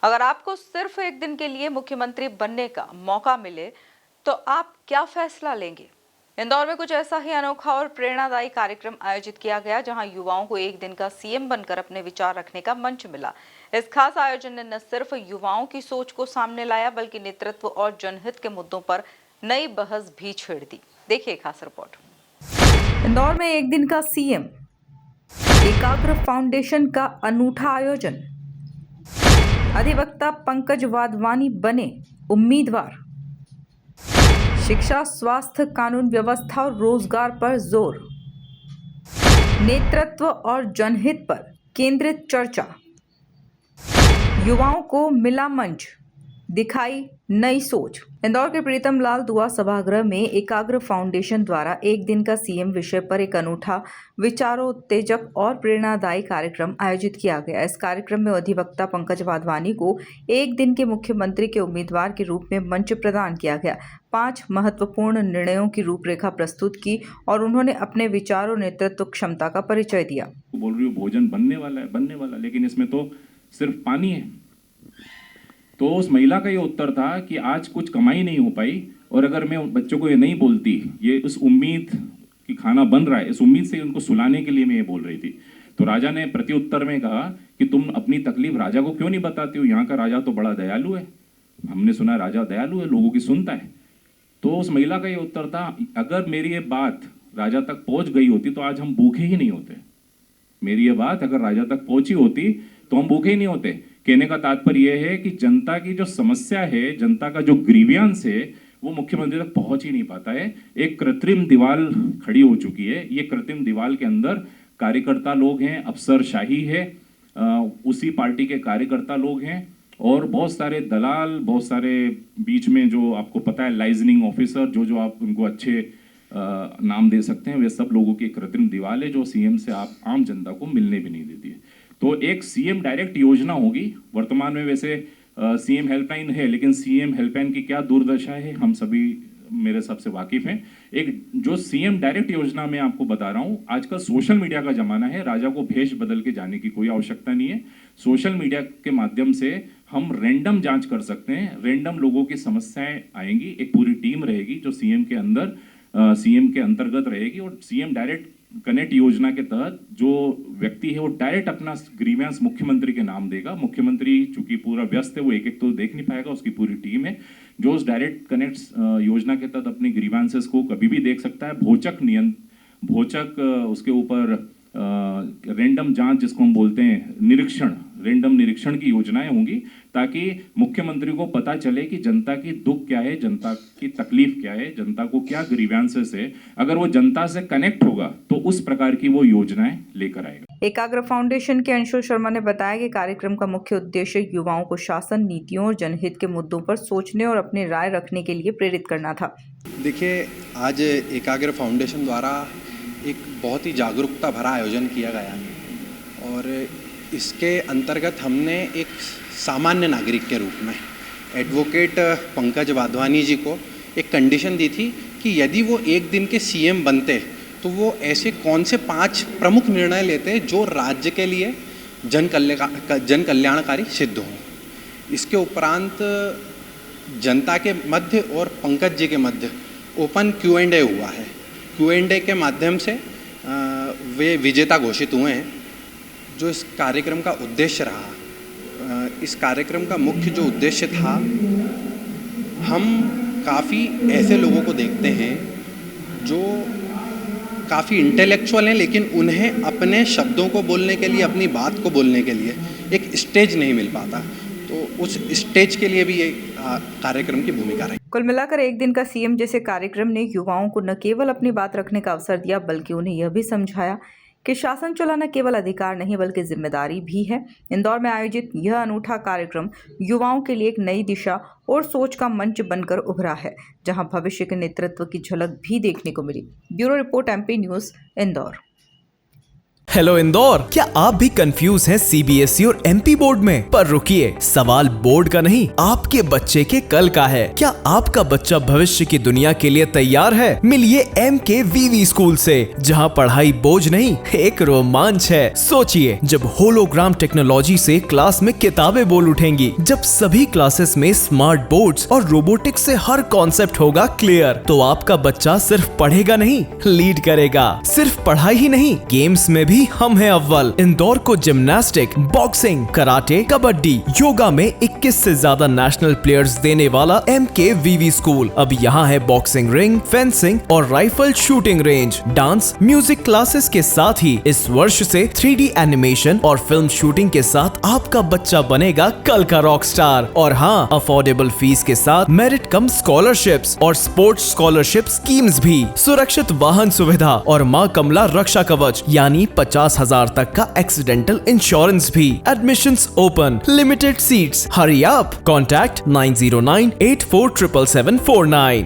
अगर आपको सिर्फ एक दिन के लिए मुख्यमंत्री बनने का मौका मिले तो आप क्या फैसला लेंगे? इंदौर में कुछ ऐसा ही अनोखा और प्रेरणादायी कार्यक्रम आयोजित किया गया, जहां युवाओं को एक दिन का सीएम बनकर अपने विचार रखने का मंच मिला। इस खास आयोजन ने न सिर्फ युवाओं की सोच को सामने लाया, बल्कि नेतृत्व और जनहित के मुद्दों पर नई बहस भी छेड़ दी। देखिए खास रिपोर्ट। इंदौर में एक दिन का सीएम, एकाग्र फाउंडेशन का अनूठा आयोजन। अधिवक्ता पंकज वाधवानी बने उम्मीदवार। शिक्षा, स्वास्थ्य, कानून व्यवस्था और रोजगार पर जोर। नेतृत्व और जनहित पर केंद्रित चर्चा। युवाओं को मिला मंच, दिखाई नई सोच। इंदौर के प्रीतम लाल दुआ सभागृह में एकाग्र फाउंडेशन द्वारा एक दिन का सीएम विषय पर एक अनूठा, विचारोत्तेजक और प्रेरणादायी कार्यक्रम आयोजित किया गया। इस कार्यक्रम में अधिवक्ता पंकज वाधवानी को एक दिन के मुख्यमंत्री के उम्मीदवार के रूप में मंच प्रदान किया गया। 5 महत्वपूर्ण निर्णयों की रूपरेखा प्रस्तुत की और उन्होंने अपने विचार और नेतृत्व क्षमता का परिचय दिया। बोल रही हूँ भोजन बनने वाला, लेकिन इसमें तो सिर्फ पानी है। तो उस महिला का ये उत्तर था कि आज कुछ कमाई नहीं हो पाई, और अगर मैं बच्चों को ये नहीं बोलती, ये उस उम्मीद कि खाना बन रहा है, इस उम्मीद से उनको सुलाने के लिए मैं ये बोल रही थी। तो राजा ने प्रति उत्तर में कहा कि तुम अपनी तकलीफ राजा को क्यों नहीं बताती हो, यहाँ का राजा तो बड़ा दयालु है, हमने सुना राजा दयालु है, लोगों की सुनता है। तो उस महिला का ये उत्तर था, अगर मेरी ये बात राजा तक पहुंच गई होती तो आज हम भूखे ही नहीं होते। मेरी ये बात अगर राजा तक पहुंची होती तो हम भूखे ही नहीं होते। कहने का तात्पर्य यह है कि जनता की जो समस्या है, जनता का जो ग्रीवियंस है, वो मुख्यमंत्री तक पहुंच ही नहीं पाता है। एक कृत्रिम दीवार खड़ी हो चुकी है। ये कृत्रिम दीवार के अंदर कार्यकर्ता लोग हैं, अफसरशाही है, उसी पार्टी के कार्यकर्ता लोग हैं, और बहुत सारे दलाल, बहुत सारे बीच में जो आपको पता है लाइजनिंग ऑफिसर, जो आप उनको अच्छे नाम दे सकते हैं, वे सब लोगों की कृत्रिम दीवार है जो सीएम से आप आम जनता को मिलने भी नहीं देती है। तो एक सीएम डायरेक्ट योजना होगी। वर्तमान में वैसे सीएम हेल्पलाइन है, लेकिन सीएम हेल्पलाइन की क्या दुर्दशा है हम सभी मेरे सबसे वाकिफ हैं। एक जो सीएम डायरेक्ट योजना में आपको बता रहा हूं, आजकल सोशल मीडिया का जमाना है, राजा को भेष बदल के जाने की कोई आवश्यकता नहीं है। सोशल मीडिया के माध्यम से हम रैंडम जांच कर सकते हैं, रैंडम लोगों की समस्याएं आएंगी, एक पूरी टीम रहेगी जो सीएम के अंतर्गत रहेगी, और सीएम डायरेक्ट कनेक्ट योजना के तहत जो व्यक्ति है वो डायरेक्ट अपना ग्रीवेंस मुख्यमंत्री के नाम देगा। मुख्यमंत्री चूंकि पूरा व्यस्त है, वो एक तो देख नहीं पाएगा, उसकी पूरी टीम है जो उस डायरेक्ट कनेक्ट योजना के तहत अपनी ग्रीवेंसेस को कभी भी देख सकता है। भौचक उसके ऊपर रैंडम जांच, जिसको हम बोलते हैं निरीक्षण, रैंडम निरीक्षण की योजनाएं होंगी, ताकि मुख्यमंत्री को पता चले कि जनता की दुख क्या है, जनता की तकलीफ क्या है, जनता को क्या ग्रीवेंसेस है। अगर वो जनता से कनेक्ट होगा तो उस प्रकार की वो योजनाएं लेकर आएगा। एकाग्र फाउंडेशन के अंशु शर्मा ने बताया कि कार्यक्रम का मुख्य उद्देश्य युवाओं को शासन, नीतियों और जनहित के मुद्दों पर सोचने और अपनी राय रखने के लिए प्रेरित करना था। देखिए, आज एकाग्र फाउंडेशन द्वारा एक बहुत ही जागरूकता भरा आयोजन किया गया, और इसके अंतर्गत हमने एक सामान्य नागरिक के रूप में एडवोकेट पंकज वाधवानी जी को एक कंडीशन दी थी कि यदि वो एक दिन के सीएम बनते तो वो ऐसे कौन से 5 प्रमुख निर्णय लेते जो राज्य के लिए जन कल्याणकारी सिद्ध हों। इसके उपरांत जनता के मध्य और पंकज जी के मध्य ओपन Q&A हुआ है। Q&A के माध्यम से वे विजेता घोषित हुए हैं। जो इस कार्यक्रम का उद्देश्य रहा, इस कार्यक्रम का मुख्य जो उद्देश्य था, हम काफ़ी ऐसे लोगों को देखते हैं जो काफ़ी इंटेलेक्चुअल हैं, लेकिन उन्हें अपने शब्दों को बोलने के लिए, अपनी बात को बोलने के लिए एक स्टेज नहीं मिल पाता। तो उस स्टेज के लिए भी ये कार्यक्रम की भूमिका रही। कुल मिलाकर एक दिन का सीएम जैसे कार्यक्रम ने युवाओं को न केवल अपनी बात रखने का अवसर दिया, बल्कि उन्हें यह भी समझाया कि शासन चलाना केवल अधिकार नहीं बल्कि जिम्मेदारी भी है। इंदौर में आयोजित यह अनूठा कार्यक्रम युवाओं के लिए एक नई दिशा और सोच का मंच बनकर उभरा है, जहां भविष्य के नेतृत्व की झलक भी देखने को मिली। Bureau report, MP news, Indore. Hello Indore, क्या आप भी कंफ्यूज हैं सीबीएसई और एमपी बोर्ड में? पर रुकिए, सवाल बोर्ड का नहीं, आपके बच्चे के कल का है। क्या आपका बच्चा भविष्य की दुनिया के लिए तैयार है? मिलिए MKVV स्कूल से, जहां पढ़ाई बोझ नहीं, एक रोमांच है। सोचिए, जब होलोग्राम टेक्नोलॉजी से क्लास में किताबें बोल उठेंगी, जब सभी क्लासेस में स्मार्ट बोर्ड्स और रोबोटिक्स से हर कॉन्सेप्ट होगा क्लियर, तो आपका बच्चा सिर्फ पढ़ेगा नहीं, लीड करेगा। सिर्फ पढ़ाई ही नहीं, गेम्स में भी हम हैं अव्वल। इंदौर को gymnastic, boxing, karate, kabaddi, yoga में 21 से ज्यादा नेशनल प्लेयर्स देने वाला MKVV स्कूल। अब यहाँ है बॉक्सिंग रिंग, फेंसिंग और rifle shooting range, dance, music classes के साथ ही इस वर्ष से 3D एनिमेशन और फिल्म शूटिंग के साथ आपका बच्चा बनेगा कल का रॉक स्टार। और हाँ, अफोर्डेबल फीस के साथ मेरिट कम स्कॉलरशिप्स और स्पोर्ट्स स्कॉलरशिप स्कीम्स भी, सुरक्षित वाहन सुविधा और माँ कमला रक्षा कवच यानी 50,000 तक का एक्सीडेंटल इंश्योरेंस भी। Admissions open, limited seats, hurry up. Contact 9098477749।